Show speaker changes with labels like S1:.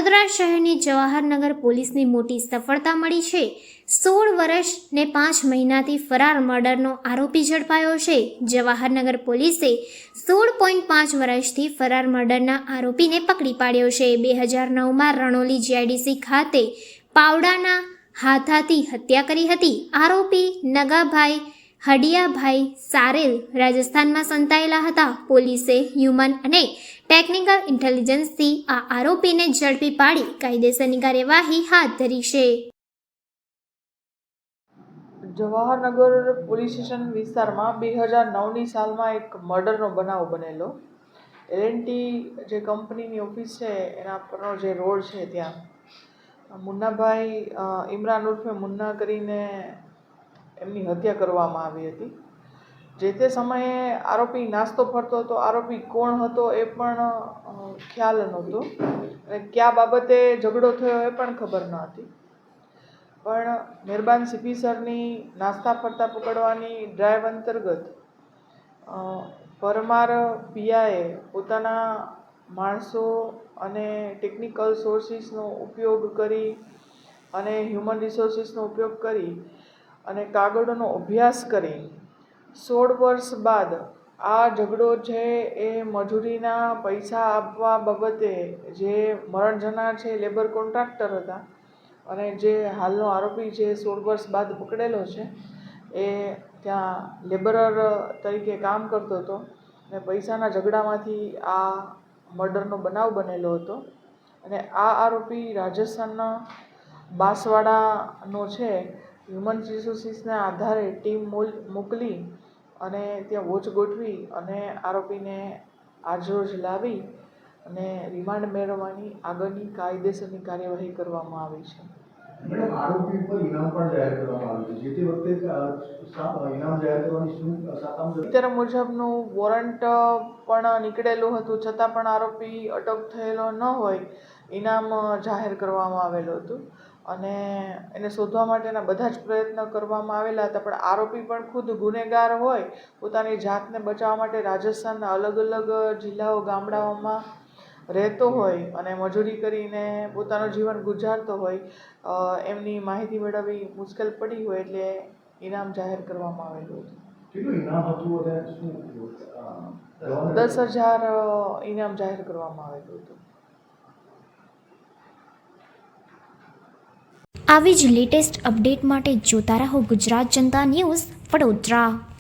S1: વડોદરા શહેરની જવાહરનગર પોલીસની મોટી સફળતા મળી છે। 16 વર્ષ ને 5 મહિનાથી ફરાર મર્ડરનો આરોપી ઝડપાયો છે। જવાહરનગર પોલીસે 16.5 વર્ષથી ફરાર મર્ડરના આરોપીને પકડી પાડ્યો છે। 2009માં રણોલી જીઆઈડીસી ખાતે પાવડાના હાથાથી હત્યા કરી હતી। આરોપી નગાભાઈ હડિયાભાઈ સારેલ રાજસ્થાનમાં સંતાયેલા હતા। પોલીસે હ્યુમન અને ટેકનિકલ ઇન્ટેલિજન્સથી આ આરોપીને ઝડપી પાડી કાયદેસરની કાર્યવાહી હાથ ધરી છે।
S2: જવાહરનગર પોલીસ સ્ટેશન વિસ્તારમાં 2009ની સાલમાં એક મર્ડરનો બનાવ બનેલો। એલએનટી જે કંપનીની ઓફિસ છે એના પરનો જે રોડ છે ત્યાં મુન્નાભાઈ ઇમરાન ઉર્ફે મુન્ના કરીને એમની હત્યા કરવામાં આવી હતી। જે તે સમયે આરોપી નાસ્તો ફરતો હતો। આરોપી કોણ હતો એ પણ ખ્યાલ નહોતો અને કયા બાબતે ઝઘડો થયો એ પણ ખબર ન હતી। પણ મહેરબાન સીપી સરની નાસ્તા ફરતા પકડવાની ડ્રાઈવ અંતર્ગત પરમાર પીઆઈએ પોતાના માણસો અને ટેકનિકલ સોર્સિસનો ઉપયોગ કરી અને હ્યુમન રિસોર્સિસનો ઉપયોગ કરી અને કાગળોનો અભ્યાસ કરી 16 વર્ષ બાદ આ ઝઘડો છે એ મજૂરીના પૈસા આપવા બાબતે જે મરણ જનાર છે લેબર કોન્ટ્રાક્ટર હતા અને જે હાલનો આરોપી જે 16 વર્ષ બાદ પકડેલો છે એ ત્યાં લેબરર તરીકે કામ કરતો હતો અને પૈસાના ઝઘડામાંથી આ મર્ડરનો બનાવ બનેલો હતો। અને આ આરોપી રાજસ્થાનના બાંસવાડાનો છે। હ્યુમન રિસોર્સિસના આધારે ટીમ મોકલી અને ત્યાં વોચ ગોઠવી અને આરોપીને આજરોજ લાવી અને રિમાન્ડ મેળવવાની આગળની કાયદેસરની કાર્યવાહી કરવામાં આવી છે।
S3: મેડમ, આરોપી ઉપર ઇનામ પણ જાહેર કરવામાં આવ્યું છે। જે તે વખતે ઇનામ જાહેર કરવાની શું સાતમ
S2: અત્યારે મુજબનું વોરંટ પણ નીકળેલું હતું છતાં પણ આરોપી અટક થયેલો ન હોય ઇનામ જાહેર કરવામાં આવેલું હતું અને એને શોધવા માટેના બધા જ પ્રયત્ન કરવામાં આવેલા હતા। પણ આરોપી પણ ખુદ ગુનેગાર હોય પોતાની જાતને બચાવવા માટે રાજસ્થાનના અલગ અલગ જિલ્લાઓ ગામડાઓમાં રહેતો હોય અને મજૂરી કરીને પોતાનું જીવન ગુજારતો હોય એમની માહિતી મેળવવી મુશ્કેલ પડી હોય એટલે ઇનામ જાહેર કરવામાં આવેલું હતું।
S3: કેટલું ઇનામ હતું અને શું
S2: 10,000 ઇનામ જાહેર કરવામાં આવેલું હતું।
S1: આવી જ લેટેસ્ટ અપડેટ માટે જોતા રહો ગુજરાત જનતા ન્યૂઝ વડોદરા।